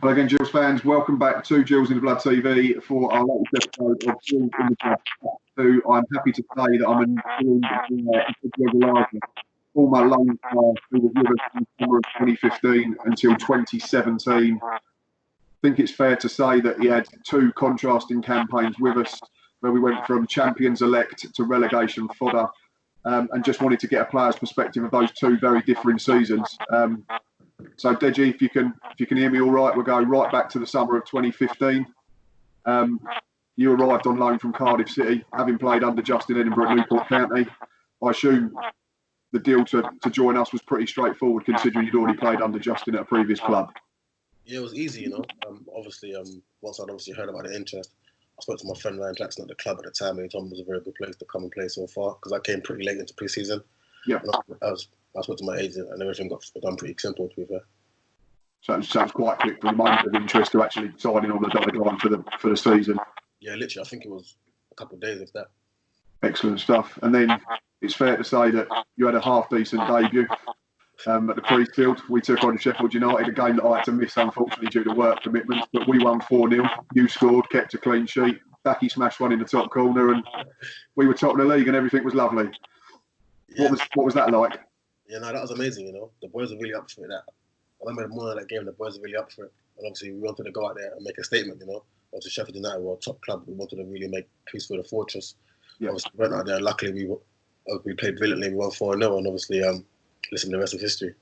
Hello again, Gills fans. Welcome back to Gills in the Blood TV for our latest episode of Gills in the Blood. I'm happy to say that I'm Oshilaja, former loan player who was with us from the summer of 2015 until 2017. I think it's fair to say that he had two contrasting campaigns with us, where we went from champions elect to relegation fodder, and just wanted to get a player's perspective of those two very different seasons. So Deji, if you can hear me all right, we'll go right back to the summer of 2015. You arrived on loan from Cardiff City, having played under Justin Edinburgh at Newport County. I assume the deal to join us was pretty straightforward, considering you'd already played under Justin at a previous club. Yeah, it was easy, you know. Obviously, once I'd obviously heard about the interest, I spoke to my friend Ryan Jackson at the club at the time, and he told me it was a very good place to come and play so far, because I came pretty late into pre-season. Yeah. I spoke to my agent, and everything got done pretty simple, to be fair. So it sounds quite quick from the moment of interest to actually signing on the dotted line for the season. Yeah, literally, I think it was a couple of days, if that. Excellent stuff. And then it's fair to say that you had a half-decent debut at the Priestfield. We took on Sheffield United, a game that I had to miss, unfortunately, due to work commitments. But we won 4-0. You scored, kept a clean sheet. Becky smashed one in the top corner, and we were top of the league, and everything was lovely. Yeah. What was that like? Yeah, no, that was amazing, you know. The boys were really up for it. I remember the morning of that game, the boys were really up for it. And obviously, we wanted to go out there and make a statement, you know. Obviously, Sheffield United were a top club. We wanted to really make Priestfield a fortress. Yeah. Obviously, we went out there, and luckily, we played brilliantly. We won 4-0, and obviously, listen, the rest of history.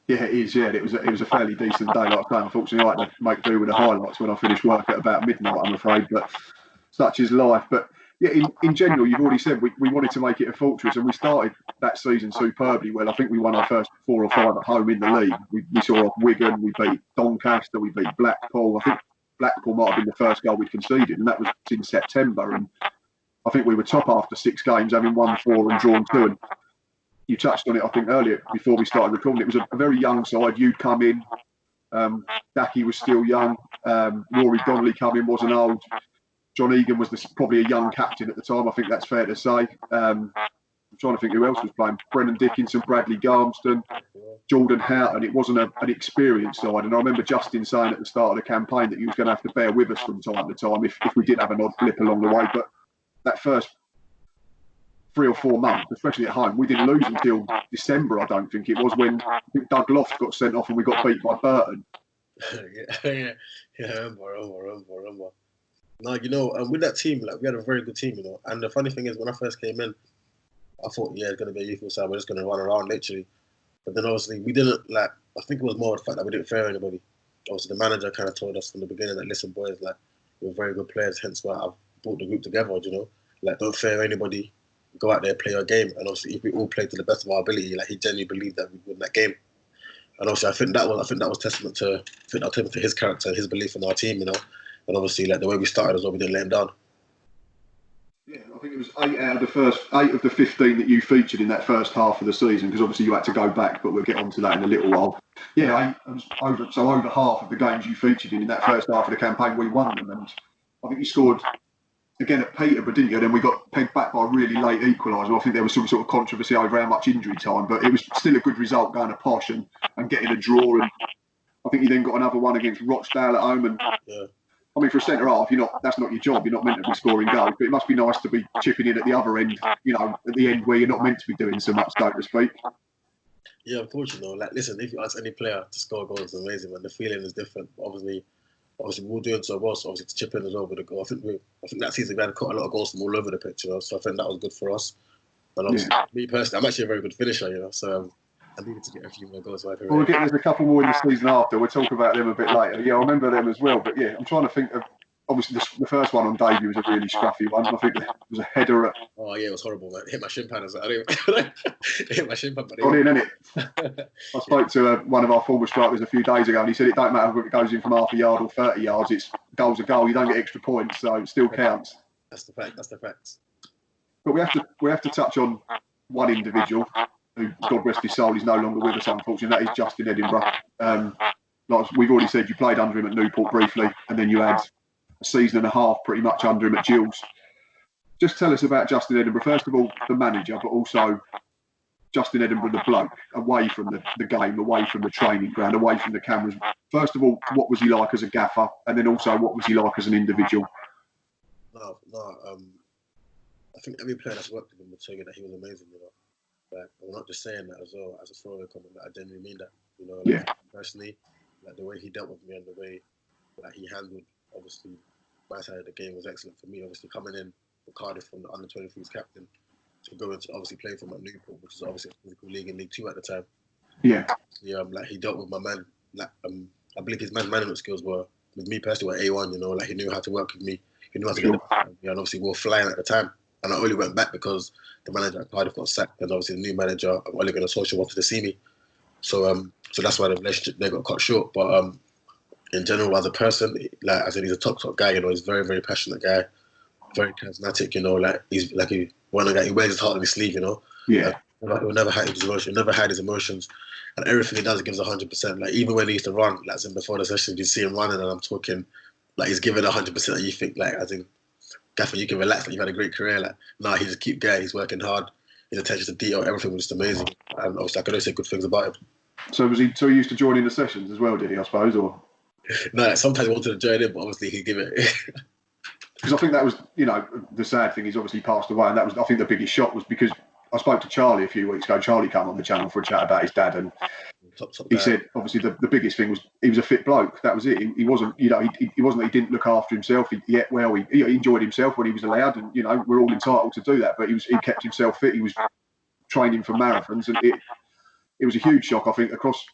Yeah, it is. Yeah, it was a fairly decent day. Like I say, unfortunately, I had to make do with the highlights when I finished work at about midnight, I'm afraid. But such is life. But yeah, in general, you've already said we wanted to make it a fortress, and we started that season superbly well. I think we won our first 4 or 5 at home in the league. We saw off Wigan, we beat Doncaster, we beat Blackpool. I think Blackpool might have been the first goal we'd conceded, and that was in September. And I think we were top after 6 games, having won 4 and drawn 2. And you touched on it, I think, earlier before we started recording. It was a very young side. You'd come in. Daki was still young. Rory Donnelly come in, wasn't old. John Egan was probably a young captain at the time. I think that's fair to say. I'm trying to think who else was playing. Brennan Dickinson, Bradley Garmston, Jordan Houghton. It wasn't an experienced side. And I remember Justin saying at the start of the campaign that he was going to have to bear with us from time to time if we did have an odd blip along the way. But that first 3 or 4 months, especially at home, we didn't lose until December, I don't think it was, when I think Doug Loft got sent off and we got beat by Burton. I remember. No, you know, with that team, like, we had a very good team, you know. And the funny thing is, when I first came in, I thought, yeah, it's going to be a youthful side. We're just going to run around, literally. But then, obviously, we didn't, like, I think it was more the fact that we didn't fear anybody. Obviously, the manager kind of told us from the beginning that, listen, boys, like, we're very good players, hence why I've brought the group together, you know. Like, don't fear anybody. Go out there, play your game. And obviously, if we all play to the best of our ability, like, he genuinely believed that we'd win that game. And obviously, I think that was testament to his character and his belief in our team, you know. And obviously, like, the way we started as well, we didn't let him down. Yeah, I think it was 8 of the 15 that you featured in that first half of the season, because obviously you had to go back, but we'll get onto that in a little while. Yeah, over half of the games you featured in that first half of the campaign, we won them. And I think you scored again at Peterborough, didn't you? And then we got pegged back by a really late equaliser. I think there was some sort of controversy over how much injury time, but it was still a good result going to Posh and getting a draw. And I think you then got another one against Rochdale at home. And yeah. I mean, for a centre half, that's not your job. You're not meant to be scoring goals, but it must be nice to be chipping in at the other end, you know, at the end where you're not meant to be doing so much, so to speak. Yeah, unfortunately, like, listen, if you ask any player to score goals, it's amazing, man. The feeling is different. Obviously, we're doing so well, so obviously to chip in as well with a goal. I think that season we had cut a lot of goals from all over the pitch, you know, so I think that was good for us. And obviously, me personally, I'm actually a very good finisher, you know, so I needed to get a few more goals. Well, there's a couple more in the season after. We'll talk about them a bit later. Yeah, I remember them as well. But yeah, I'm trying to think of, obviously, the first one on debut was a really scruffy one. I think it was a header at... Oh, yeah, it was horrible, man. It hit my shin pad. It hit my shin pad. Got in, innit? I spoke to one of our former strikers a few days ago, and he said it don't matter if it goes in from half a yard or 30 yards. It's goal's a goal. You don't get extra points, so it still counts. That's the fact. But we have to touch on one individual who, God rest his soul, is no longer with us, unfortunately. That is Justin Edinburgh. Like we've already said, you played under him at Newport briefly, and then you had a season and a half pretty much under him at Gills. Just tell us about Justin Edinburgh. First of all, the manager, but also Justin Edinburgh, the bloke, away from the game, away from the training ground, away from the cameras? First of all, what was he like as a gaffer? And then also, what was he like as an individual? No. I think every player that's worked with him would tell you that he was amazing, you know. Like, I'm not just saying that as well as a throwaway comment. Like, I genuinely mean that, you know. Like, personally, like the way he dealt with me and the way like he handled, obviously, my side of the game was excellent for me. Obviously, coming in for Cardiff from the under-23s captain to go into obviously playing for Newport, which is obviously a physical league in League Two at the time. Yeah. Yeah, like he dealt with my man. Like I believe his management skills were, with me personally, were A1. You know, like he knew how to work with me. He knew how to get the best. And obviously we were flying at the time. And I only went back because the manager at Cardiff got sacked, and obviously the new manager, Ole Gunnar Solskjaer, wanted to see me. So so that's why the relationship there got cut short. But in general, as a person, like I said, he's a top guy. You know, he's a very, very passionate guy, very charismatic. You know, like he's like one of the guy. He wears his heart on his sleeve. You know. Yeah. He'll never hide his emotions. He'll never hide his emotions, and everything he does, he gives 100%. Like even when he used to run, like before the session, you see him running, and I'm talking, like he's giving 100%. And you think, like, I think, Gaffer, you can relax. Like you've had a great career. Like, nah, he's a cute guy. He's working hard. His attention to detail, everything was just amazing. And obviously, I can only say good things about him. So he used to join in the sessions as well, did he? I suppose, or no, like sometimes he wanted to join in, but obviously he'd give it. Because I think that was, you know, the sad thing. He's obviously passed away, and that was, I think, the biggest shock was because I spoke to Charlie a few weeks ago. Charlie came on the channel for a chat about his dad, and top he said obviously the biggest thing was he was a fit bloke. That was it. He wasn't, you know, he wasn't that he didn't look after himself. He ate well. He enjoyed himself when he was allowed, and you know we're all entitled to do that. But he kept himself fit. He was training for marathons, and it was a huge shock, I think, across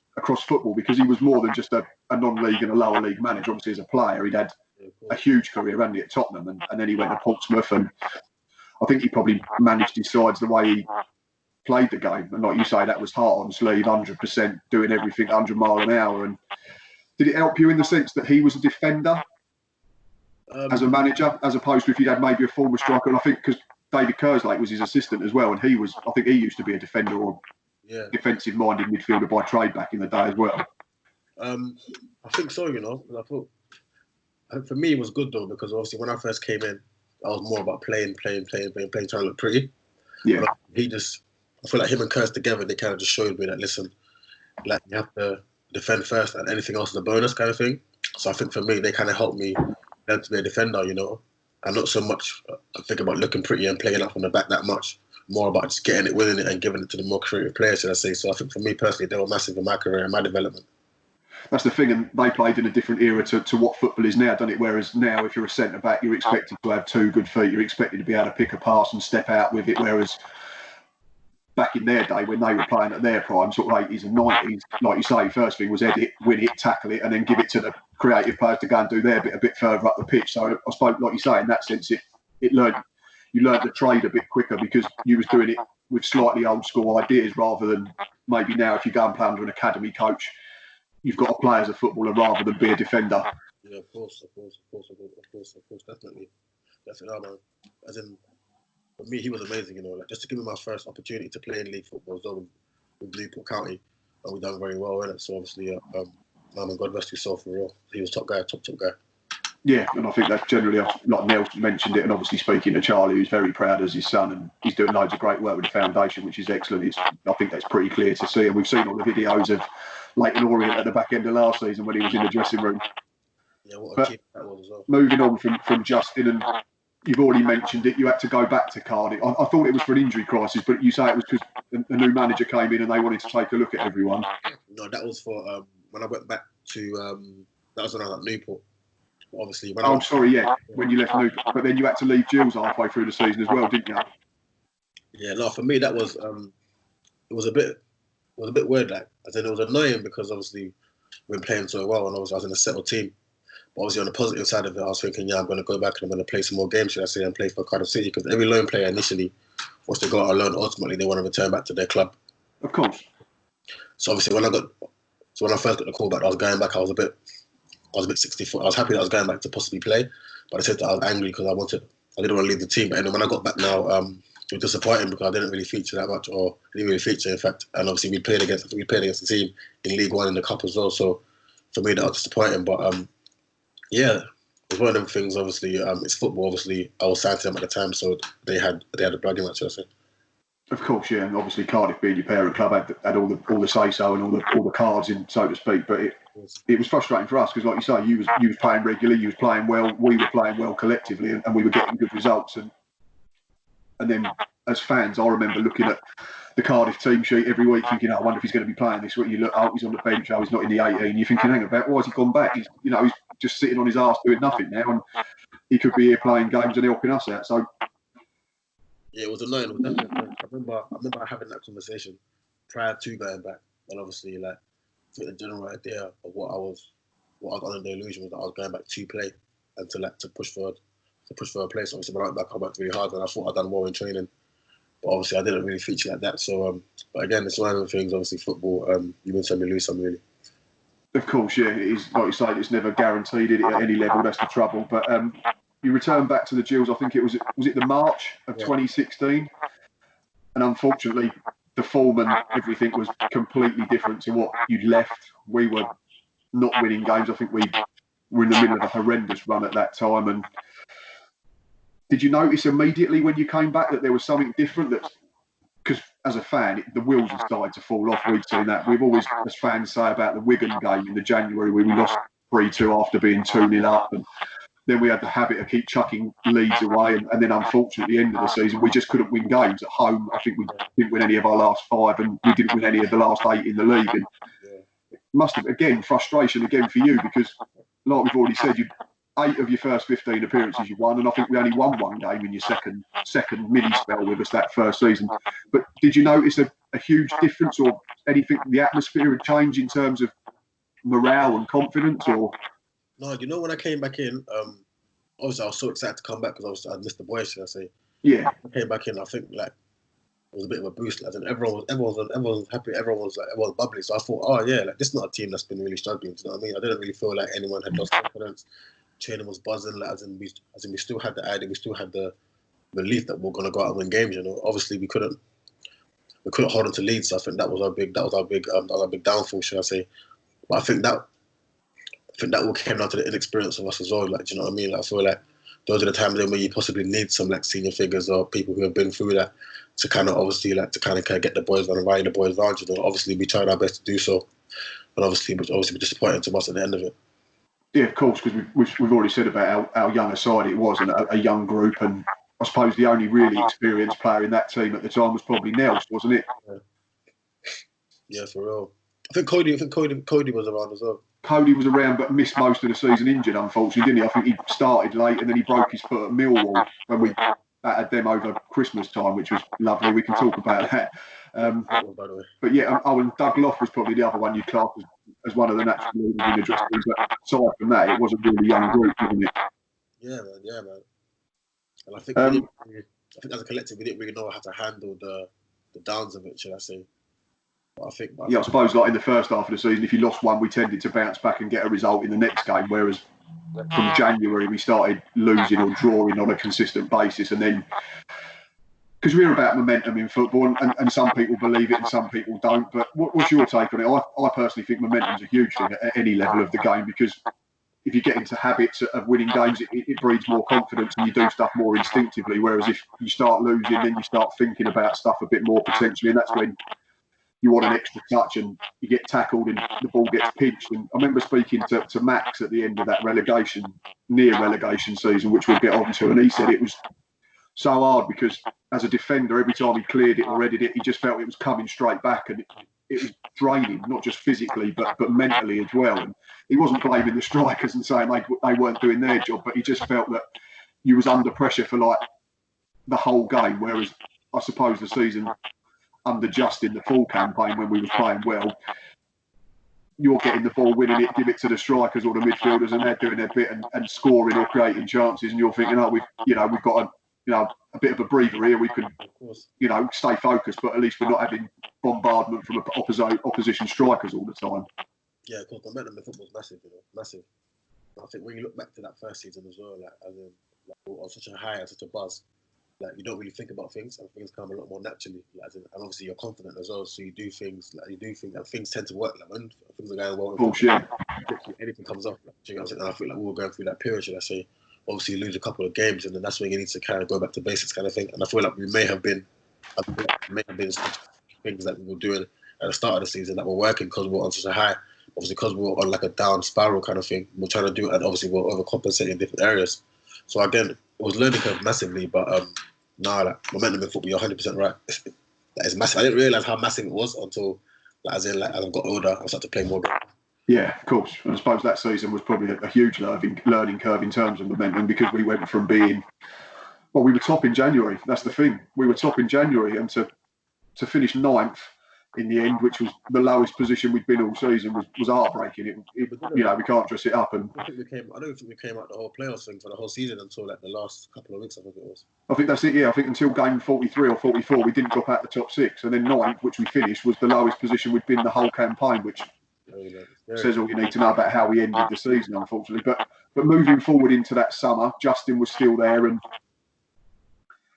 football, because he was more than just a non-league and a lower league manager. Obviously, as a player, he'd had a huge career, hadn't he, at Tottenham, and then he went to Portsmouth, and I think he probably managed his sides the way he played the game. And like you say, that was heart on sleeve, 100%, doing everything 100 mile an hour. And did it help you in the sense that he was a defender as a manager, as opposed to if you'd had maybe a former striker? And I think because David Kerslake was his assistant as well, and I think he used to be a defender or defensive-minded midfielder by trade back in the day as well. I think so, you know. I think for me it was good though, because obviously when I first came in, I was more about playing, trying to look pretty. Yeah. But I feel like him and Kurz together, they kind of just showed me that, listen, like you have to defend first and anything else is a bonus kind of thing. So I think for me, they kind of helped me learn to be a defender, you know, and not so much I think about looking pretty and playing up on the back that much. More about just getting it, winning it, and giving it to the more creative players, should I say. So I think for me personally, they were massive in my career and my development. That's the thing, and they played in a different era to what football is now, doesn't it? Whereas now, if you're a centre-back, you're expected to have 2 good feet, you're expected to be able to pick a pass and step out with it, whereas back in their day, when they were playing at their prime, sort of 80s and 90s, like you say, first thing was head it, win it, tackle it, and then give it to the creative players to go and do their bit a bit further up the pitch. So I suppose, like you say, in that sense, you learned the trade a bit quicker because you was doing it with slightly old school ideas rather than maybe now if you go and play under an academy coach, you've got to play as a footballer rather than be a defender. Yeah, of course, definitely. Man. As in, for me, he was amazing, you know, like just to give me my first opportunity to play in league football as well with Newport County, and we done very well in it. So obviously, man, God rest his soul for real. He was top guy. Yeah, and I think that generally, like Neil mentioned it, and obviously speaking to Charlie, who's very proud as his son, and he's doing loads of great work with the foundation, which is excellent. I think that's pretty clear to see, and we've seen all the videos of Leighton Orient at the back end of last season when he was in the dressing room. Yeah, what a kid that was as well. Moving on from Justin, and you've already mentioned it, you had to go back to Cardiff. I thought it was for an injury crisis, but you say it was because a new manager came in and they wanted to take a look at everyone. No, that was for when I went back to that was when I was at Newport. Obviously, when when you left Newport, but then you had to leave Gills halfway through the season as well, didn't you? Yeah, no, for me that was it was a bit weird. Like, I said, it was annoying because obviously we've been playing so well, and I was in a settled team. But obviously, on the positive side of it, I was thinking, I'm going to go back and I'm going to play some more games, should I say, and play for Cardiff City, because every loan player initially, once they go out on loan, ultimately they want to return back to their club. Of course. So obviously, when I first got the call back, I was going back. I was a bit 64. I was happy that I was going back to possibly play, but I said that I was angry because I didn't want to leave the team. But anyway, when I got back now, it was disappointing because I didn't really feature that much, or didn't really feature, in fact. And obviously, we played against the team in League One in the Cup as well. So for me, that was disappointing. But yeah, it was one of them things. Obviously, it's football. Obviously, I was signed to them at the time, so they had a bragging match, I say. Of course, yeah, and obviously Cardiff being your parent club had all the say so and all the cards in, so to speak. But it was frustrating for us because, like you say, you was playing regularly, you was playing well, we were playing well collectively, and we were getting good results. And then as fans, I remember looking at the Cardiff team sheet every week, thinking, I wonder if he's going to be playing this week. You look, oh, he's on the bench. Oh, he's not in the 18. You're thinking, hang about, why has he gone back? He's just sitting on his arse doing nothing now, and he could be here playing games and helping us out. So. Yeah, it was annoying. It was definitely annoying. I remember having that conversation prior to going back, and obviously, like, the general idea of what I got under the illusion was that I was going back to play and to push for a place. Obviously, when I went back, I worked really hard, and I thought I'd done well in training, but obviously, I didn't really feature like that. So, but again, it's one of the things. Obviously, football, you win some, you lose some, really. Of course, yeah, it is. Like you say, it's never guaranteed at any level. That's the trouble, but. You returned back to the Gills, I think was it the March of 2016? And unfortunately, the form and everything was completely different to what you'd left. We were not winning games. I think we were in the middle of a horrendous run at that time. And did you notice immediately when you came back that there was something different? Because as a fan, the wheels had started to fall off. We've seen that. We've always, as fans, say about the Wigan game in the January where we lost 3-2 after being 2-0 up. And then we had the habit of keep chucking leads away, and then unfortunately, at the end of the season, we just couldn't win games at home. I think we didn't win any of our last 5, and we didn't win any of the last 8 in the league. And it must have, again, frustration again for you because, like we've already said, 8 of your first 15 appearances you won, and I think we only won 1 game in your second mini spell with us that first season. But did you notice a huge difference or anything? The atmosphere had changed in terms of morale and confidence, or? No, when I came back in, obviously I was so excited to come back because I missed the boys, should I say? Yeah. I came back in, I think like it was a bit of a boost, and everyone was happy, everyone was bubbly. So I thought, oh yeah, like this is not a team that's been really struggling. Do you know what I mean? I didn't really feel like anyone had lost confidence. Training was buzzing, like, as in we still had the idea, we still had the belief that we're gonna go out and win games. Obviously we couldn't hold on to leads. So I think that was our big downfall, should I say? But I think that all came down to the inexperience of us as well. Like, do you know what I mean? Like, I feel like those are the times when you possibly need some like senior figures or people who have been through that to kind of obviously like to kind of get the boys down and rally the boys down. Obviously we tried our best to do so, and obviously we're disappointed to us at the end of it. Yeah, of course, because we've already said about how young a side it was and a young group, and I suppose the only really experienced player in that team at the time was probably Nels, wasn't it? Yeah, for real. I think Cody was around as well. Cody was around but missed most of the season injured, unfortunately, didn't he? I think he started late and then he broke his foot at Millwall when we battered them over Christmas time, which was lovely. We can talk about that. But yeah, and Doug Loft was probably the other one you'd class as one of the natural leaders in the dressing room. But aside from that, it was a really young group, wasn't it? Yeah, man. And I think I think as a collective, we didn't really know how to handle the downs of it, should I say? I suppose like in the first half of the season, if you lost one, we tended to bounce back and get a result in the next game. Whereas from January, we started losing or drawing on a consistent basis. And then, because we're about momentum in football, and some people believe it and some people don't. But what's your take on it? I personally think momentum's a huge thing at any level of the game, because if you get into habits of winning games, it breeds more confidence and you do stuff more instinctively. Whereas if you start losing, then you start thinking about stuff a bit more potentially, and that's when you want an extra touch and you get tackled and the ball gets pinched. And I remember speaking to Max at the end of that near relegation season, which we'll get onto, and he said it was so hard because as a defender, every time he cleared it or headed it, he just felt it was coming straight back, and it was draining, not just physically but mentally as well. And he wasn't blaming the strikers and saying they weren't doing their job, but he just felt that you was under pressure for like the whole game, whereas I suppose the season under Justin, the full campaign when we were playing well, you're getting the ball, winning it, give it to the strikers or the midfielders, and they're doing their bit and scoring or creating chances, and you're thinking, oh, we've got a bit of a breather here. We can, stay focused, but at least we're not having bombardment from opposition strikers all the time. Yeah, of course, the momentum in football is massive, massive. I think when you look back to that first season as well, on such a high and such a buzz, like you don't really think about things, and things come a lot more naturally. And obviously you're confident as well, so you do things, and things tend to work. Like when things are going well, bullshit, anything comes up. And I feel like we were going through that period, should I say? Obviously, you lose a couple of games, and then that's when you need to kind of go back to basics, kind of thing. And I feel like we may have been I think that may have been things that we were doing at the start of the season that were working because we were on such a high. Obviously, because we were on like a down spiral kind of thing, we're trying to do it, and obviously we're overcompensating in different areas. So again, it was learning curve massively, but like momentum in football, you're 100% right. That is massive. I didn't realize how massive it was until, like, as I got older, I started to play more. Yeah, of course. And I suppose that season was probably a huge learning curve in terms of momentum, because we went from being, well, we were top in January. That's the thing. We were top in January, and to finish ninth in the end, which was the lowest position we'd been all season, was heartbreaking. We can't dress it up. And I don't think we came out the whole playoffs thing for the whole season until like the last couple of weeks, I think it was. I think that's it, yeah. I think until game 43 or 44, we didn't drop out the top six. And then ninth, which we finished, was the lowest position we'd been the whole campaign, which says all you need to know about how we ended the season, unfortunately. But moving forward into that summer, Justin was still there, and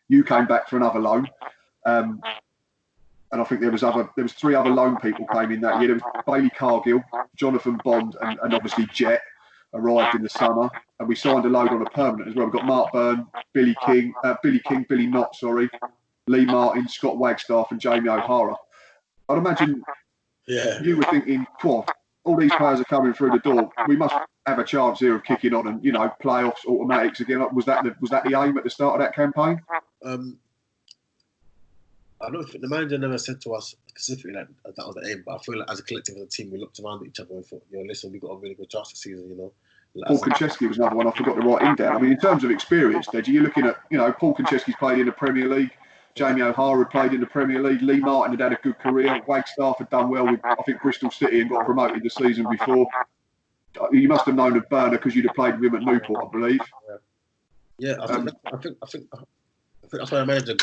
you came back for another loan. And I think there was 3 other loan people came in that year. There was Bailey Cargill, Jonathan Bond, and obviously Jet arrived in the summer. And we signed a load on a permanent as well. We've got Mark Byrne, Billy Knott, Lee Martin, Scott Wagstaff, and Jamie O'Hara. I'd imagine you were thinking, all these players are coming through the door. We must have a chance here of kicking on and, playoffs, automatics again. Was that the aim at the start of that campaign? I don't think the manager never said to us specifically that was the aim, but I feel like as a collective as a team, we looked around at each other and thought, listen, we got a really good chance this season, Like, Paul Konchesky was another one I forgot to write him down. I mean, in terms of experience, Deji, you're looking at, Paul Konchesky's played in the Premier League, Jamie O'Hara had played in the Premier League, Lee Martin had a good career, Wagstaff had done well with, I think, Bristol City and got promoted the season before. You must have known of Burner because you'd have played with him at Newport, I believe. Yeah, I think that's why the manager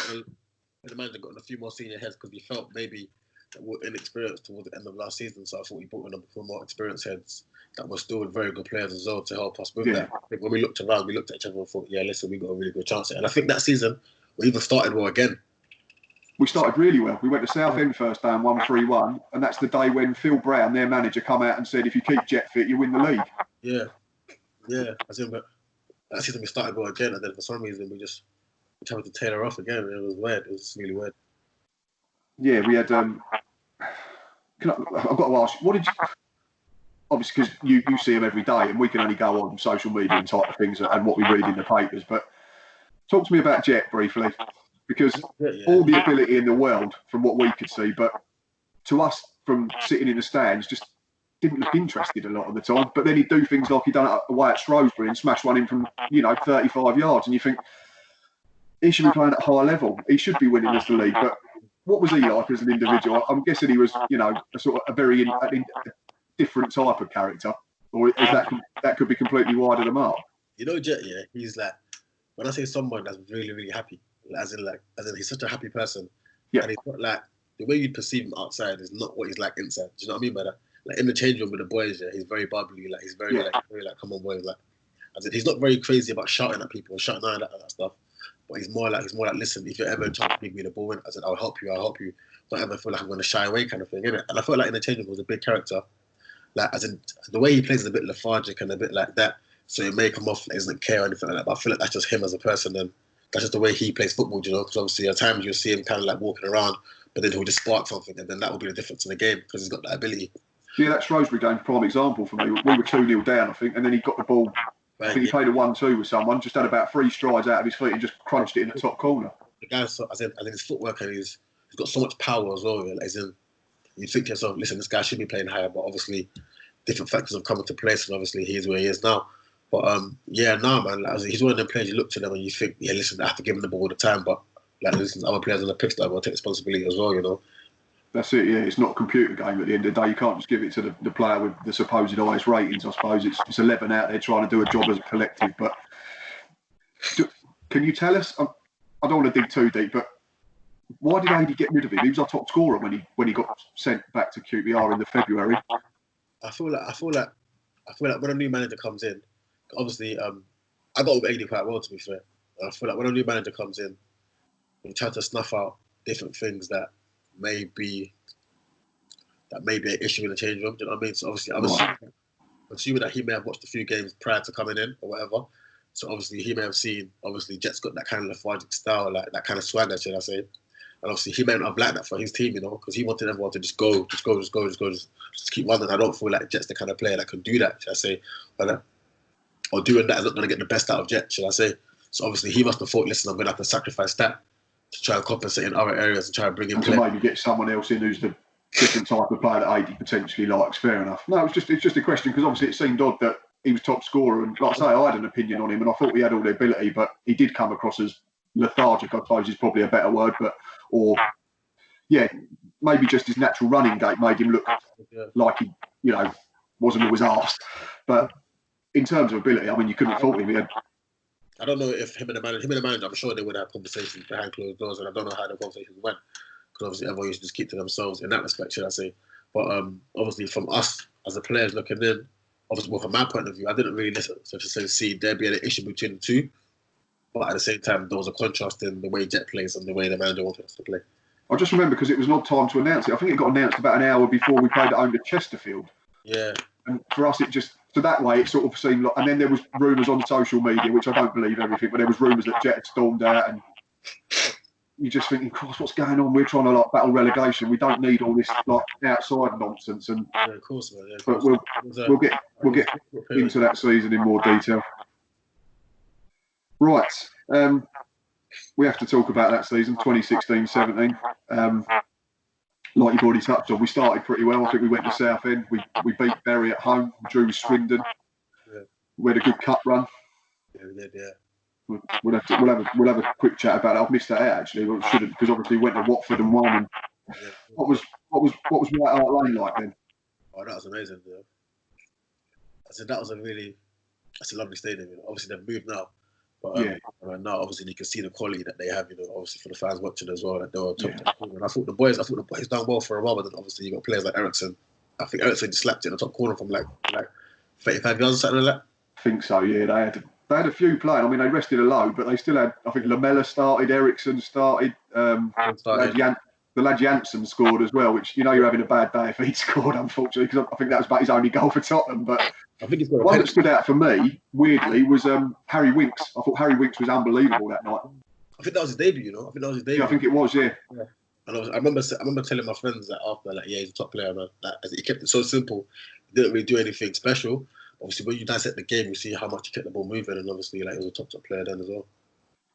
got in a few more senior heads, because we felt maybe that we were inexperienced towards the end of last season. So I thought we brought in a few more experienced heads that were still very good players as well to help us with that. I think when we looked around, we looked at each other and thought, listen, we got a really good chance here. And I think that season we even started well again. We started really well. We went to Southend first day and won 3-1, and that's the day when Phil Brown, their manager, come out and said, if you keep Jet fit, you win the league. Yeah. But that season we started well again, and then for some reason we just tried to tailor off again. It was weird. It was really weird. Yeah, we had. I've got to ask, what did you? Obviously, because you see them every day, and we can only go on social media and type of things and what we read in the papers. But talk to me about Jet briefly, because all the ability in the world from what we could see, but to us from sitting in the stands, just didn't look interested a lot of the time. But then he'd do things like he done it away at Shrewsbury and smash one in from 35 yards, and you think he should be playing at a higher level. He should be winning us the league. But what was he like as an individual? I'm guessing he was, a sort of a very different type of character, or is that could be completely wide of the mark. Jet, he's like, when I say someone that's really, really happy, as in he's such a happy person. Yeah. And he's not like, the way you perceive him outside is not what he's like inside. Do you know what I mean by that? Like in the change room with the boys, he's very bubbly. Like he's very come on boys. Like, he's not very crazy about shouting at people and shouting out at that stuff. But he's more like, listen, if you're ever trying to give me the ball in, I said, I'll help you. Don't ever feel like I'm going to shy away kind of thing, innit? And I felt like in the change room was a big character. Like, as in, the way he plays is a bit lethargic and a bit like that. So it may come off like he doesn't care or anything like that. But I feel like that's just him as a person, and that's just the way he plays football, Because obviously at times you'll see him kind of like walking around, but then he'll just spark something, and then that will be the difference in the game because he's got that ability. Yeah, that Shrewsbury game's a prime example for me. We were 2-0 down, I think, and then he got the ball. I think he played a 1-2 with someone, just had about 3 strides out of his feet and just crunched it in the top corner. The guy's, as in his footwork, and he's got so much power as well. As in, you think to yourself, listen, this guy should be playing higher, but obviously different factors have come into place, and obviously he is where he is now. But man, like, he's one of the players you look to them and you think, listen, I have to give him the ball all the time, but like, listen, other players on the pitch that will take responsibility as well, That's it, yeah. It's not a computer game at the end of the day. You can't just give it to the player with the supposed highest ratings, I suppose. It's 11 out there trying to do a job as a collective. But can you tell us, I don't want to dig too deep, but why did Andy get rid of him? He was our top scorer when he got sent back to QPR in the February. I feel like when a new manager comes in, obviously, I got with AD quite well, to be fair. I feel like when a new manager comes in, we try to snuff out different things that may be an issue in the change room. Do you know what I mean? So obviously, I'm assuming that he may have watched a few games prior to coming in or whatever. So obviously, he may have seen. Obviously, Jet's got that kind of lethargic style, like that kind of swagger, should I say? And obviously, he may not have liked that for his team, you know, because he wanted everyone to just go, just keep running. I don't feel like Jet's the kind of player that can do that, should I say. Or doing that is not going to get the best out of Jet, should I say. So obviously, he must have thought, listen, I'm going to have to sacrifice that to try and compensate in other areas and try and bring in to maybe get someone else in who's the different type of player that AD potentially likes. Fair enough. No, it's just a question because obviously it seemed odd that he was top scorer, and like I say, I had an opinion on him, and I thought he had all the ability, but he did come across as lethargic, I suppose is probably a better word, maybe just his natural running gait made him look like he, wasn't always arsed. But in terms of ability, I mean, you couldn't have fault him. I don't know if him and the manager, I'm sure they would have conversations behind closed doors, and I don't know how the conversations went, because obviously everyone used to just keep to themselves in that respect, should I say. But obviously from us as the players looking in, obviously, well, from my point of view, I didn't really see there being an issue between the two. But at the same time, there was a contrast in the way Jet plays and the way the manager wanted us to play. I just remember because it was an odd time to announce it. I think it got announced about an hour before we played at home to Chesterfield. Yeah. And for us, it just, so that way it sort of seemed like, and then there was rumours on social media, which I don't believe everything, but there was rumours that Jet had stormed out, and you're just thinking, cross, what's going on? We're trying to battle relegation. We don't need all this outside nonsense. And yeah, of course, man. Yeah, of but course. we'll get into that season in more detail. Right. We have to talk about that season, 2016-17. Like you've already touched on, we started pretty well. I think we went to Southend. We beat Bury at home. We drew with Swindon. Yeah. We had a good cup run. Yeah, we did. Yeah. We'll have a quick chat about it. I've missed that out actually. We shouldn't, because obviously we went to Watford and won. And what was White Hart Lane like then? Oh, that was amazing. Yeah. I said that's a lovely stadium. Obviously they've moved now. But now, obviously, you can see the quality that they have. Obviously for the fans watching as well, that they were top. And I thought the boys done well for a while. But then obviously you got players like Ericsson. I think Ericsson just slapped it in the top corner from like 35 yards or something like that. I think so. Yeah, they had a few playing. I mean, they rested a load, but they still had. I think Lamella started, Ericsson started. The lad Janssen scored as well, which you're having a bad day if he'd scored, unfortunately, because I think that was about his only goal for Tottenham. But I think he's got one that stood out for me, weirdly, was Harry Winks. I thought Harry Winks was unbelievable that night. I think that was his debut, I think that was his debut. Yeah, I think it was, yeah. And I remember telling my friends that after, he's a top player, man. He kept it so simple. He didn't really do anything special. Obviously, when you dissect the game, you see how much he kept the ball moving, and obviously, he was a top player then as well.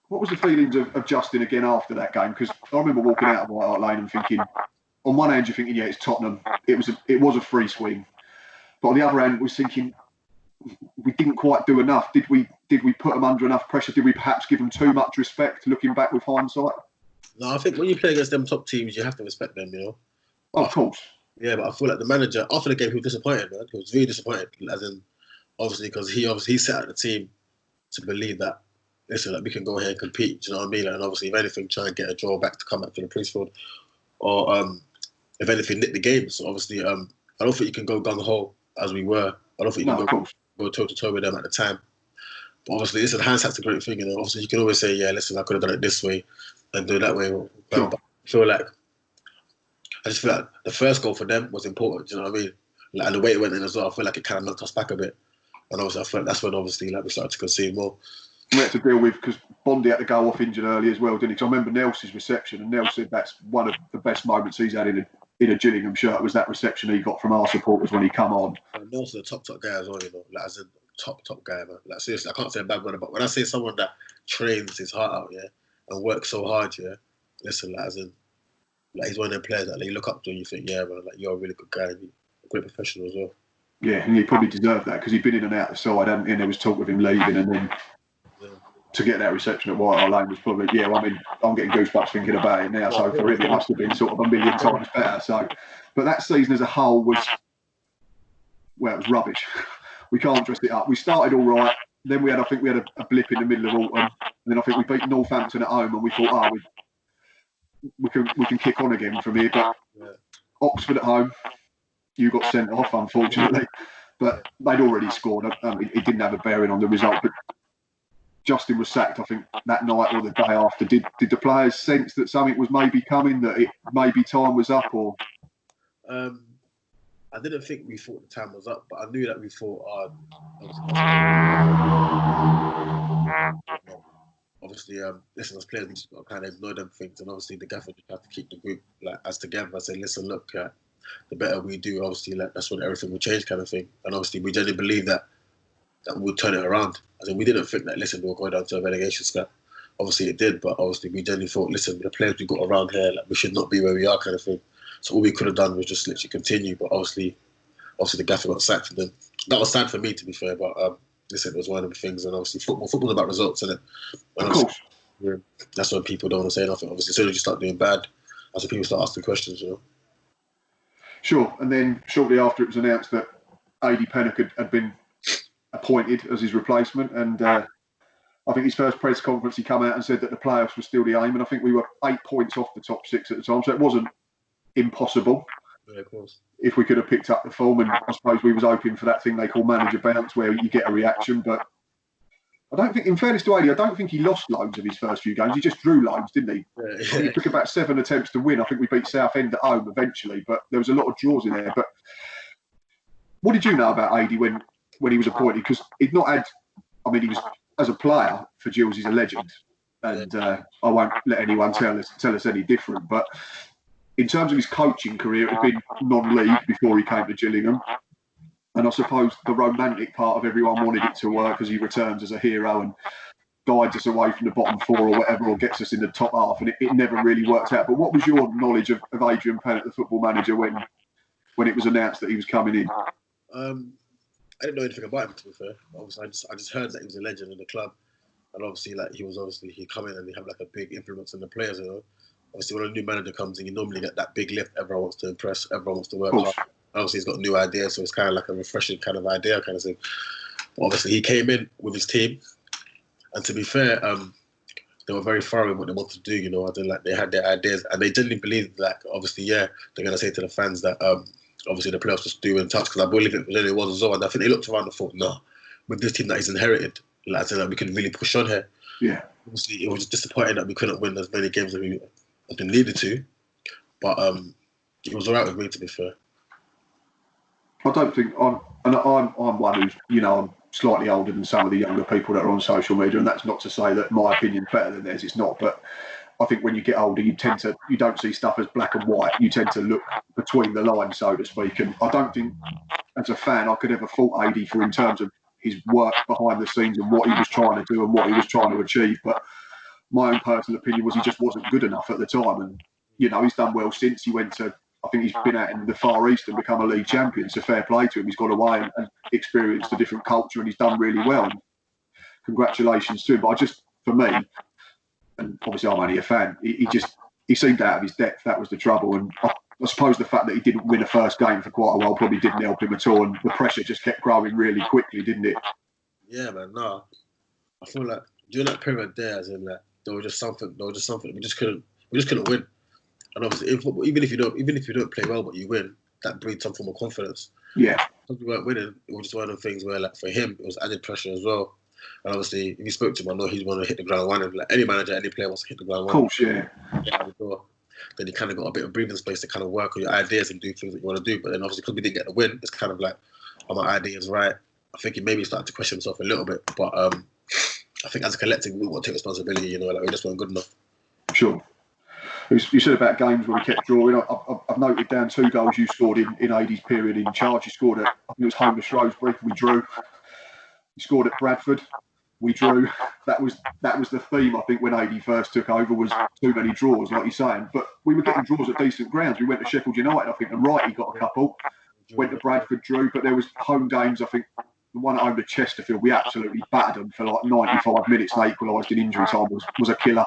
What was the feelings of Justin again after that game? Because I remember walking out of White Hart Lane and thinking, on one hand, you're thinking, yeah, it's Tottenham. It was a free swing. But on the other hand, was thinking, we didn't quite do enough. Did we put them under enough pressure? Did we perhaps give them too much respect, looking back with hindsight? No, I think when you play against them top teams, you have to respect them, Oh, of course. Yeah, but I feel like the manager, after the game, he was disappointed, man. He was really disappointed, as in, obviously, because he set out the team to believe that, listen, we can go ahead and compete, do you know what I mean? And obviously, if anything, try and get a draw back to come back to the Priestfield, or if anything, nick the game. So obviously, I don't think you can go gung-ho as we were. I don't think you can go toe-to-toe with them at the time. But obviously, listen, hindsight's a great thing, Obviously, you can always say, yeah, listen, I could have done it this way and do it that way. Sure. But I just feel like the first goal for them was important, do you know what I mean? And the way it went in as well, I feel like it kind of knocked us back a bit. And obviously, I feel like that's when, obviously, we started to concede more. We had to deal with, because Bondi had to go off injured early as well, didn't he? Because I remember Nels's reception, and Nels said that's one of the best moments he's had in a Gillingham shirt, was that reception he got from our supporters when he come on. And Nels's a top guy as well, as a top guy, man. Seriously, I can't say a bad word about, but when I say someone that trains his heart out, and works so hard, listen, as in, he's one of them players that you look up to and you think, yeah, man, you're a really good guy, and you're a great professional as well. Yeah, and he probably deserved that, because he'd been in and out the side, hadn't he? And there was talk of him leaving, and then to get that reception at White Hart Lane was probably, I'm getting goosebumps thinking about it now. So for him, it must have been sort of a million times better. So, but that season as a whole was rubbish. We can't dress it up. We started all right. Then we had a blip in the middle of autumn. And then I think we beat Northampton at home, and we thought, we can kick on again from here. But Oxford at home, you got sent off, unfortunately. But they'd already scored. It didn't have a bearing on the result. But Justin was sacked, I think, that night or the day after. Did the players sense that something was maybe coming, that maybe time was up, or? I didn't think we thought the time was up, but I knew that we thought, obviously obviously, listen, as players, we just got to kind of ignore them things, and obviously the gaffer just have to keep the group like as together. I say, listen, look, the better we do, obviously, like that's when everything will change, kind of thing. And obviously, we genuinely believe that we'll turn it around. I mean, we didn't think that, listen, we'll go down to a relegation scrap. Obviously, it did, but obviously, we genuinely thought, listen, the players we got around here, like we should not be where we are, kind of thing. So all we could have done was just literally continue, but obviously the gaffer got sacked, and then that was sad for me, to be fair. But listen, it was one of the things, and obviously football's about results, isn't it? And Of course. that's when people don't want to say nothing. Obviously, as soon as you start doing bad, that's when people start asking questions, you know. Sure, and then shortly after it was announced that AD Pennock had been appointed as his replacement, and I think his first press conference he came out and said that the playoffs were still the aim, and I think we were 8 points off the top 6 at the time, so it wasn't impossible. Yeah, of course. If we could have picked up the form, and I suppose we was hoping for that thing they call manager bounce, where you get a reaction. But I don't think, in fairness to AD, I don't think he lost loads of his first few games. He just drew loads, didn't he? Yeah. He took about 7 attempts to win. I think we beat Southend at home eventually, but there was a lot of draws in there. But what did you know about AD when he was appointed? Because he'd not had, I mean, he was, as a player for Gills, he's a legend, and I won't let anyone tell us any different. But in terms of his coaching career, it had been non-league before he came to Gillingham. And I suppose the romantic part of everyone wanted it to work as he returns as a hero and guides us away from the bottom 4 or whatever, or gets us in the top half. And it never really worked out. But what was your knowledge of Adrian Pennock, the football manager, when it was announced that he was coming in? I didn't know anything about him, to be fair. Obviously, I just heard that he was a legend in the club. And obviously, like he'd come in and he had like a big influence on the players, you know. Obviously, when a new manager comes in, you normally get that big lift. Everyone wants to impress. Everyone wants to work hard. Obviously, he's got new ideas, so it's kind of like a refreshing kind of idea, kind of thing. But obviously, he came in with his team, and to be fair, they were very thorough in what they wanted to do. You know, they had their ideas, and they genuinely believed that. Obviously, yeah, they're gonna say to the fans that obviously the playoffs just do in touch, because I believe it really was as well. And I think they looked around and thought, no, with this team that he's inherited, like I said, that we can really push on here. Yeah. Obviously, it was just disappointing that we couldn't win as many games as we needed to, but it was alright with me, to be fair. I don't think I'm one who's, you know, I'm slightly older than some of the younger people that are on social media, and that's not to say that my opinion's better than theirs. It's not, but I think when you get older, you don't see stuff as black and white. You tend to look between the lines, so to speak. And I don't think, as a fan, I could ever fault AD for in terms of his work behind the scenes and what he was trying to do and what he was trying to achieve. But my own personal opinion was he just wasn't good enough at the time. And, you know, he's done well since. He went to, I think he's been out in the Far East and become a league champion. So fair play to him. He's gone away and experienced a different culture, and he's done really well. And congratulations to him. But I just, for me, and obviously I'm only a fan, he seemed out of his depth. That was the trouble. And I suppose the fact that he didn't win a first game for quite a while probably didn't help him at all. And the pressure just kept growing really quickly, didn't it? Yeah, man. No, I feel like during that period there, as in like there was just something. We just couldn't win. And obviously, even if you don't play well, but you win, that breeds some form of confidence. Yeah. Because we weren't winning, it was just one of the things where, like, for him, it was added pressure as well. And obviously, if you spoke to him, I know he's want to hit the ground running. Like any manager, any player wants to hit the ground running. Of course, yeah. Then you kind of got a bit of breathing space to kind of work on your ideas and do things that you want to do. But then obviously, because we didn't get the win, it's kind of like, are my ideas right? I think he maybe started to question himself a little bit. But I think as a collective, we want to take responsibility. You know, like we just weren't good enough. Sure. You said about games where we kept drawing. I've noted down 2 goals you scored in AD's period in charge. You scored at, I think it was home to Shrewsbury. We drew. You scored at Bradford. We drew. That was the theme, I think, when AD first took over, was too many draws, like you're saying. But we were getting draws at decent grounds. We went to Sheffield United, I think, and Wrighty got a couple. Went to Bradford, drew. But there was home games, I think, the one at home to Chesterfield, we absolutely battered them for like 95 minutes and equalised in injury time, was a killer.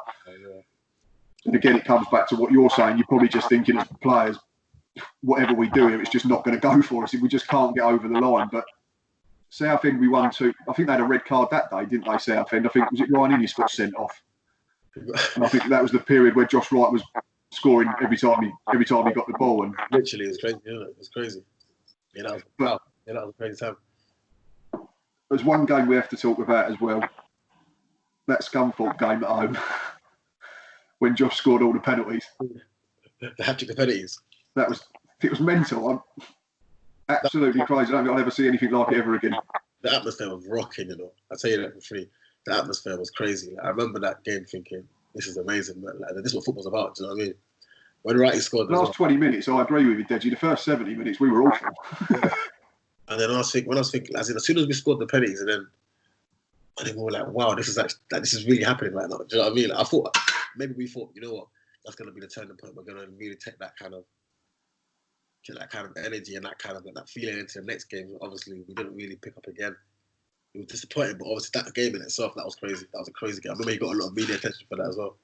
And again, it comes back to what you're saying. You're probably just thinking as players, whatever we do here, it's just not going to go for us. We just can't get over the line. But Southend, we won 2. I think they had a red card that day, didn't they, Southend? I think, was it Ryan Innes got sent off? And I think that was the period where Josh Wright was scoring every time he got the ball. And literally, it was crazy, isn't it? It was crazy. You know, that was a crazy time. There's one game we have to talk about as well. That Scunthorpe game at home. When Josh scored all the penalties. The hat-trick of penalties. It was mental. Absolutely crazy. I don't think I'll ever see anything like it ever again. The atmosphere was rocking, you know. I'll tell you that for free. the atmosphere was crazy. Like, I remember that game thinking, this is amazing, man. Like, this is what football's about. Do you know what I mean? When Wrighty scored, The last 20 minutes, I agree with you, Deji. The first 70 minutes, we were awful. And then I was thinking, as soon as we scored the penalties, and then we were like, wow, this is actually, like, this is really happening right now. Do you know what I mean? Like, I thought, maybe we thought, you know what, that's going to be the turning point. We're going to really take that kind of energy and that kind of like, that feeling into the next game. Obviously, we didn't really pick up again. It was disappointing, but obviously that game in itself, that was crazy. That was a crazy game. I remember he got a lot of media attention for that as well.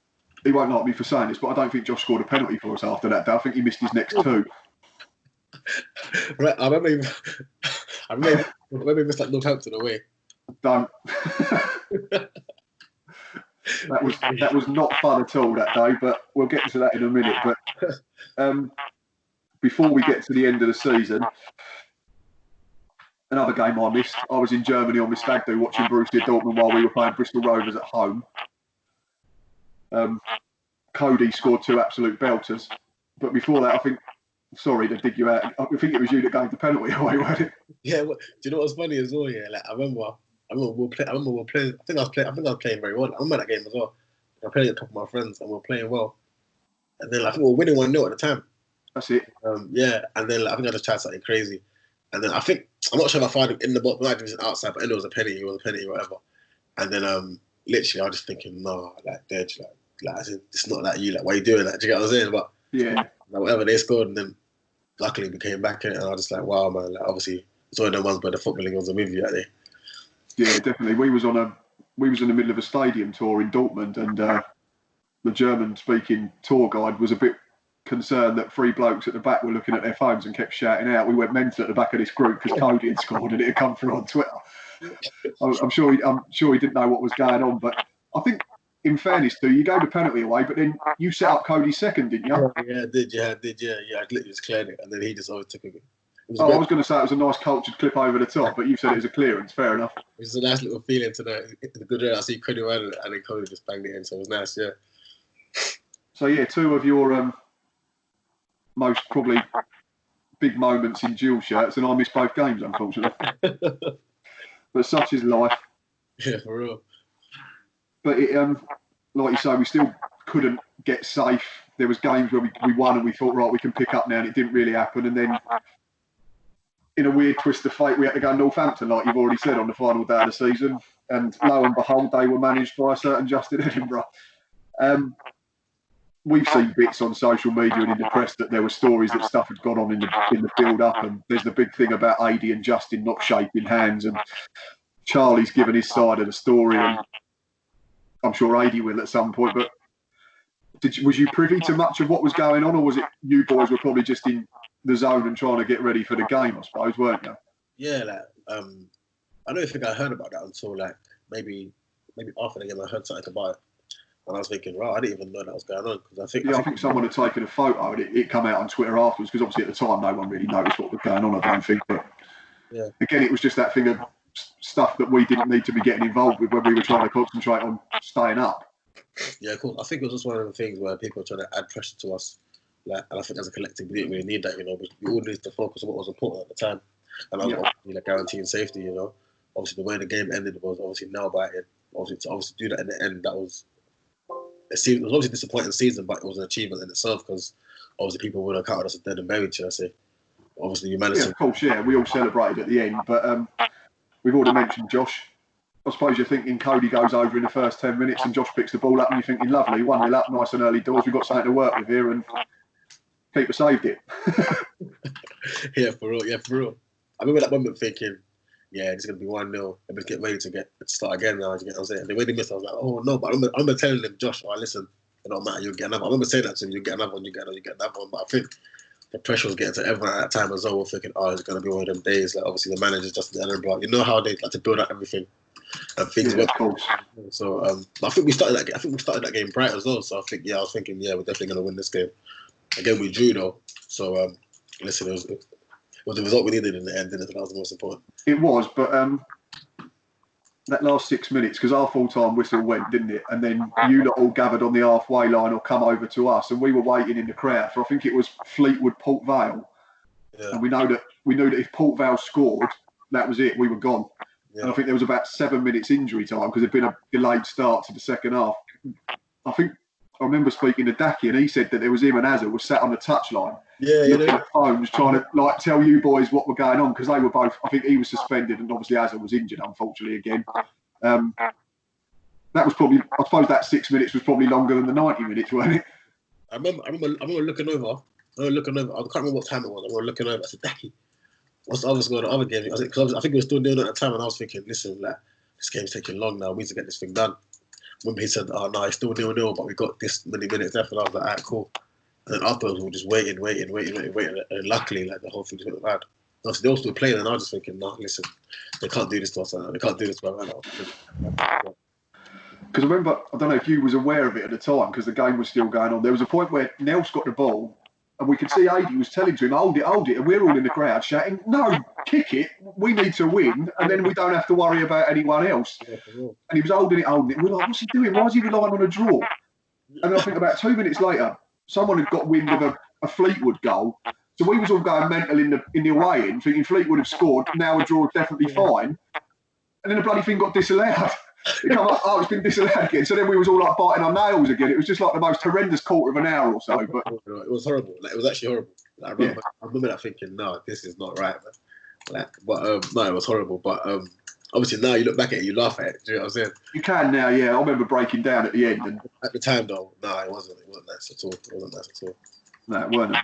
He won't like me for saying this, but I don't think Josh scored a penalty for us after that day. I think he missed his next two. Right, I remember he missed like Northampton away. Don't. that was not fun at all that day, but we'll get to that in a minute. But before we get to the end of the season, another game I missed. I was in Germany on my stag do watching Borussia Dortmund while we were playing Bristol Rovers at home. Cody scored two absolute belters, but before that, I think, sorry to dig you out, I think it was you that gave the penalty away, wasn't it? Yeah, do you know what's funny as well? Yeah, like I remember we were playing. I think I was playing very well. I remember that game as well. I played with a couple of my friends and we were playing well. And then like, we were winning 1-0 at the time. That's it. Yeah, and then like, I think I just tried something crazy. And then I think, I'm not sure if I found him in the box, but I was outside, but I know it was a penalty, whatever. And then literally I was just thinking, no, like, Deji, like I said, it's not like you, like, why are you doing that? Do you get what I'm saying? But yeah, like, whatever, they scored, and then luckily we came back in it, and I was just like, wow, man, like, obviously it's one of the ones where the footballing was a movie out there. Yeah, definitely. We was in the middle of a stadium tour in Dortmund, and the German-speaking tour guide was a bit concerned that three blokes at the back were looking at their phones and kept shouting out. We went mental at the back of this group because Cody had scored and it had come through on Twitter. I'm sure he didn't know what was going on, but I think, in fairness to you, you gave the penalty away, but then you set up Cody's second, didn't you? Yeah, I did. Yeah. I literally just cleared it, and then he just always took it. I was going to say it was a nice cultured clip over the top, but you said it was a clearance. Fair enough. It was a nice little feeling to the good way I see Cody around it, and then Cody just banged it in, so it was nice. Yeah. So yeah, two of your most probably big moments in dual shirts, and I missed both games, unfortunately. But such is life. Yeah, for real. But it, like you say, we still couldn't get safe. There was games where we won and we thought, right, we can pick up now, and it didn't really happen. And then, in a weird twist of fate, we had to go to Northampton, like you've already said, on the final day of the season. And lo and behold, they were managed by a certain Justin Edinburgh. We've seen bits on social media and in the press that there were stories that stuff had gone on in the build-up, and there's the big thing about Adi and Justin not shaking hands, and Charlie's given his side of the story, and I'm sure Adi will at some point. But was you privy to much of what was going on, or was it you boys were probably just in the zone and trying to get ready for the game, I suppose, weren't you? Yeah, like I don't think I heard about that until like maybe after the game I heard something about it. And I was thinking, wow, I didn't even know that was going on. Because I think someone had taken a photo and it came out on Twitter afterwards, because obviously at the time no one really noticed what was going on, I don't think. But yeah, again, it was just that thing of stuff that we didn't need to be getting involved with when we were trying to concentrate on staying up. Yeah, cool. I think it was just one of the things where people were trying to add pressure to us. Like, and I think as a collective, we didn't really need that, we all needed to focus on what was important at the time. And I was obviously like guaranteeing safety, Obviously the way the game ended was obviously nailed by it. Obviously to do that in the end, it was obviously a disappointing season, but it was an achievement in itself, because obviously people would have counted us as dead and buried, should I say. Obviously you managed to... Of course, yeah. We all celebrated at the end, but we've already mentioned Josh. I suppose you're thinking Cody goes over in the first 10 minutes and Josh picks the ball up, and you're thinking, lovely, 1-0 up, nice and early doors, we've got something to work with here, and keeper saved it. Yeah, for real. I remember that moment thinking, yeah, it's going to be 1-0. And let's get ready to start again now. You get what I'm saying? The way they missed, I was like, oh no. But I remember telling them, Josh, listen, it don't matter, you'll get another. I remember saying that to him, you get another one, you get another one. But I think the pressure was getting to everyone at that time as well. We're thinking, it's going to be one of them days. Like, obviously, the manager's Justin Edinburgh. You know how they like to build up everything. And things of course. So I think we started that game bright as well. So I was thinking, we're definitely going to win this game. Again, we drew though. So listen, it was the result we needed in the end, and that was the most important. It was, but that last 6 minutes, because our full-time whistle went, didn't it? And then you lot all gathered on the halfway line or come over to us, and we were waiting in the crowd for, I think it was Fleetwood Port Vale. Yeah. And we knew that if Port Vale scored, that was it. We were gone. And I think there was about 7 minutes injury time because there'd been a delayed start to the second half. I remember speaking to Daki, and he said that there was him and Hazard was sat on the touchline, looking at phones, trying to like tell you boys what were going on because they were both. I think he was suspended, and obviously Hazard was injured, unfortunately again. That was probably, I suppose, that 6 minutes was probably longer than the 90 minutes, wasn't it? I remember looking over. I can't remember what time it was. I remember looking over. I said, Daki, what's the other score? The other game? I think it was still doing it at the time, and I was thinking, listen, like this game's taking long now. We need to get this thing done. Remember he said, "Oh no, it's still 0-0, but we got this many minutes left." And I was like, "Alright, cool." And then afterwards, we were just waiting. And luckily, like the whole thing just went bad. Obviously, they were still playing, and I was just thinking, "No, listen, they can't do this to us. They can't do this to us right now." Because I remember, I don't know if you was aware of it at the time, because the game was still going on. There was a point where Nels got the ball, and we could see Adi was telling to him, hold it, and we're all in the crowd shouting, "No, kick it, we need to win, and then we don't have to worry about anyone else." And he was holding it. We're like, what's he doing? Why is he relying on a draw? And then I think about 2 minutes later, someone had got wind of a Fleetwood goal. So we was all going mental in the away end, thinking Fleetwood have scored, now a draw is definitely fine. And then the bloody thing got disallowed. It come up, it's been disallowed again. So then we was all like biting our nails again. It was just like the most horrendous quarter of an hour or so. But it was horrible. Like, it was actually horrible. Like, I remember that thinking, no, this is not right, man. Like, no, it was horrible. But obviously now you look back at it, you laugh at it. Do you know what I'm saying? You can now, yeah. I remember breaking down at the end. And at the time, though, no, it wasn't nice at all. It wasn't nice at all. No, it weren't.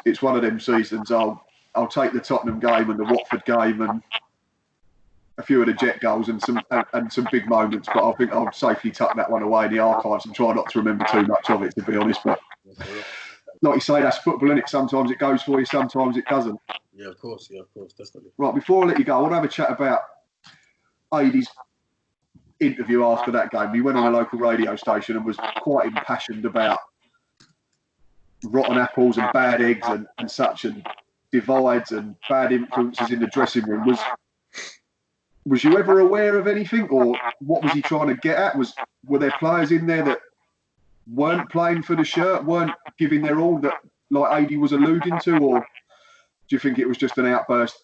It's one of them seasons. I'll take the Tottenham game and the Watford game and a few of the Jet goals and some big moments, but I think I'll safely tuck that one away in the archives and try not to remember too much of it, to be honest. But like you say, that's football, isn't it? Sometimes it goes for you, sometimes it doesn't. Yeah, of course, definitely. Right, before I let you go, I want to have a chat about Adi's interview after that game. He went on a local radio station and was quite impassioned about rotten apples and bad eggs and such, and divides and bad influences in the dressing room. Was you ever aware of anything, or what was he trying to get at? Were there players in there that weren't playing for the shirt, weren't giving their all, that like Adi was alluding to, or do you think it was just an outburst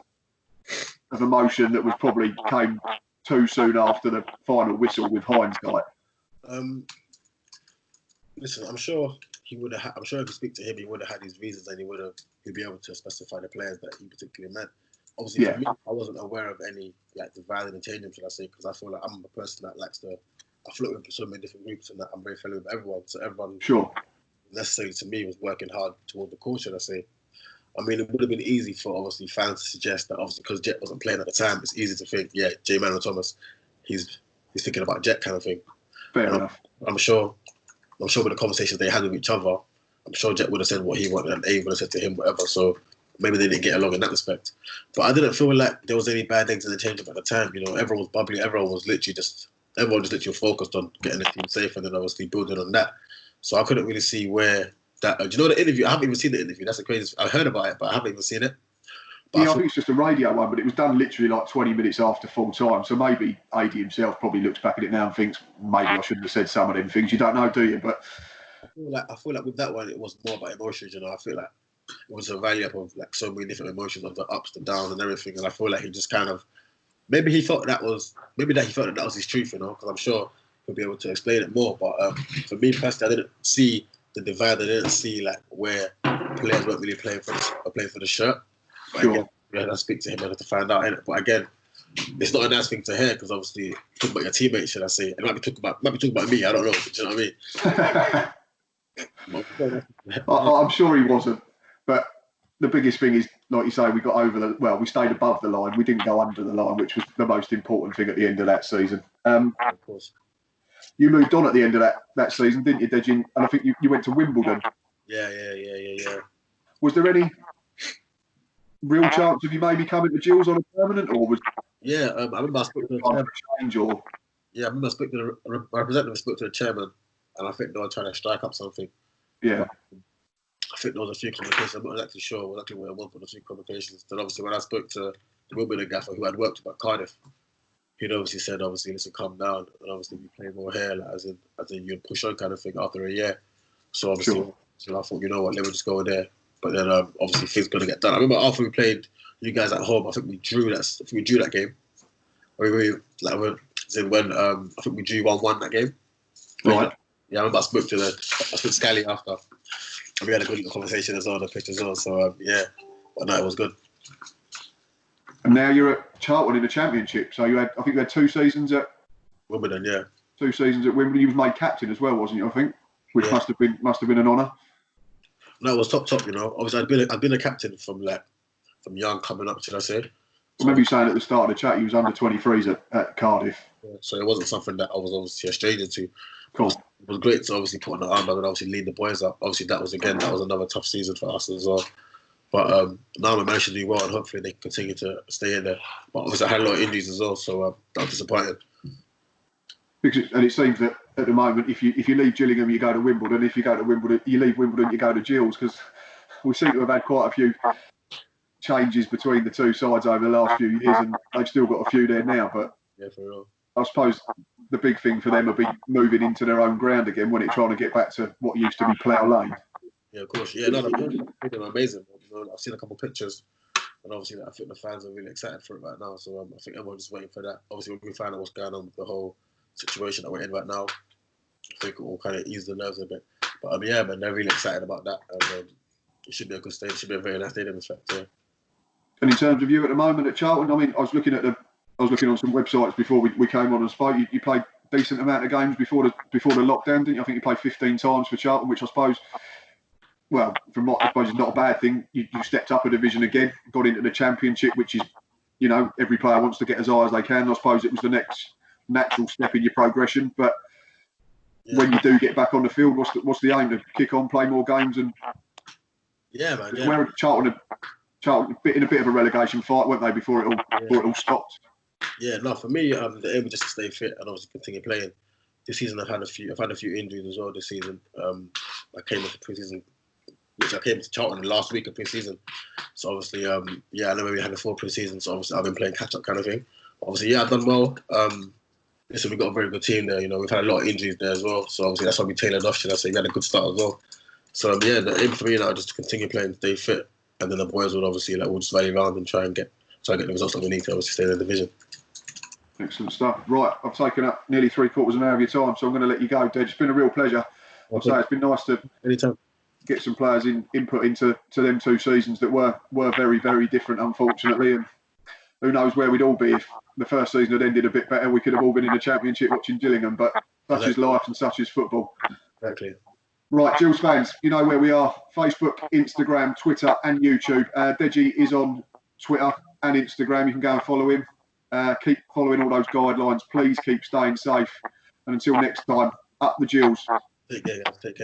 of emotion that was probably came too soon after the final whistle with hindsight? Listen, I'm sure he would have. I'm sure if you speak to him, he would have had his reasons, and he'd be able to specify the players that he particularly meant. Obviously, for me, I wasn't aware of any like divided and changing, should I say? Because I feel like I'm a person that likes to. I float with so many different groups, and that I'm very friendly with everyone. So everyone, necessarily to me, was working hard toward the cause, should I say? I mean, it would have been easy for obviously fans to suggest that obviously because Jet wasn't playing at the time, it's easy to think, yeah, J. Manuel Thomas, he's thinking about Jet kind of thing. Fair enough. I'm sure with the conversations they had with each other, I'm sure Jet would have said what he wanted, and A would have said to him whatever. So maybe they didn't get along in that respect. But I didn't feel like there was any bad eggs in the change-up at the time. You know, everyone was bubbly. Everyone was literally just focused on getting the team safe and then obviously building on that. So I couldn't really see where that. Do you know the interview? I haven't even seen the interview. That's the craziest. I heard about it, but I haven't even seen it. But I think it's just a radio one, but it was done literally like 20 minutes after full time. So maybe Adi himself probably looks back at it now and thinks, maybe I shouldn't have said some of them things. You don't know, do you? But I feel like with that one, it was more about emotions. You know, I feel like it was a value up of like so many different emotions, of the ups, the downs, and everything. And I feel like he just kind of maybe he thought that was his truth, you know, because I'm sure he'll be able to explain it more. But for me personally, I didn't see the divide. I didn't see like where players weren't really playing for the shirt. But again, I speak to him to find out. But again, it's not a nice thing to hear because obviously talk about your teammates, should I say? It might be talking about me. I don't know. Do you know what I mean? I'm sure he wasn't. But the biggest thing is, like you say, we got we stayed above the line. We didn't go under the line, which was the most important thing at the end of that season. Of course. You moved on at the end of that season, didn't you, Deji? And I think you went to Wimbledon. Yeah. Was there any real chance of you maybe coming to Gills on a permanent, or was? Yeah, I remember I spoke to the chairman. I remember I spoke to the representative. Spoke to the chairman, and I think they were trying to strike up something. Yeah. I think there was a few communications. I'm not exactly sure exactly where it was, but a few communications. Then obviously when I spoke to the Wimbledon gaffer who had worked with Cardiff, he'd obviously said, listen, calm down, and obviously we play more here, like, as in you'd push on kind of thing after a year. So obviously, so I thought, you know what, let me just go there. But then obviously things gonna get done. I remember after we played you guys at home, I think we drew that game. When I think we drew 1-1 that game. Right. Yeah, I remember I spoke to Scally after, and we had a good little conversation as well on the pitch as well. So yeah, but no, it was good. And now you're at Charlton in the Championship. So I think you had 2 seasons at Wimbledon, yeah. 2 seasons at Wimbledon. You was made captain as well, wasn't you? I think, which must have been an honour. No, it was top. You know, obviously I'd been a captain from young coming up. Should I say? I remember you saying at the start of the chat you was under 23s at Cardiff. Yeah, so it wasn't something that I was obviously a stranger to. Cool. It was great to obviously put on the armband and obviously lead the boys up. Obviously that was another tough season for us as well. But now we managed to do well, and hopefully they continue to stay in there. But obviously I had a lot of injuries as well, so that was disappointing. And it seems that at the moment, if you leave Gillingham, you go to Wimbledon. If you go to Wimbledon, you leave Wimbledon, you go to Gills, because we seem to have had quite a few changes between the two sides over the last few years, and they've still got a few there now. But yeah, for real. I suppose the big thing for them will be moving into their own ground again, when it's trying to get back to what used to be Plough Lane. Yeah, of course. Yeah, no, they're amazing. You know, I've seen a couple of pictures, and obviously I think the fans are really excited for it right now. So I think everyone's just waiting for that. Obviously, when we find out what's going on with the whole situation that we're in right now, I think it will kind of ease the nerves a bit. But yeah, man, they're really excited about that, and it should be a good stadium. It should be a very nice stadium, in fact. Yeah. And in terms of you at the moment at Charlton, I mean, I was looking on some websites before we came on and spoke. You played a decent amount of games before the lockdown, didn't you? I think you played 15 times for Charlton, which I suppose, well, I suppose it's not a bad thing. You stepped up a division again, got into the Championship, which is, you know, every player wants to get as high as they can. I suppose it was the next natural step in your progression. But when you do get back on the field, what's the aim? To kick on, play more games, and yeah, man. Yeah. Where Charlton in a bit of a relegation fight, weren't they, before it all stopped? Yeah, no, for me, the aim was just to stay fit and obviously continue playing. This season, I've had a few injuries as well. This season, I came into pre-season, which I came to Charlton last week of pre-season. So obviously, I know we had a full pre-season, so obviously I've been playing catch-up kind of thing. Obviously, I've done well. Listen, we've got a very good team there. You know, we've had a lot of injuries there as well. So obviously that's why we tailored off. Should I say we had a good start as well. So the aim for me now is just to continue playing, stay fit, and then the boys will obviously we'll just rally around and try and get the results that we need to obviously stay in the division. Excellent stuff. Right, I've taken up nearly 3/4 of an hour of your time, so I'm going to let you go, Dej. It's been a real pleasure. I'll say it's been nice to get some players input into them 2 seasons that were very, very different, unfortunately. And who knows where we'd all be if the first season had ended a bit better. We could have all been in the Championship watching Gillingham, but such is life and such is football. Exactly. Right, Gills fans, you know where we are. Facebook, Instagram, Twitter and YouTube. Deji is on Twitter and Instagram. You can go and follow him. Keep following all those guidelines. Please keep staying safe. And until next time, up the Gills. Take care, guys. Take care.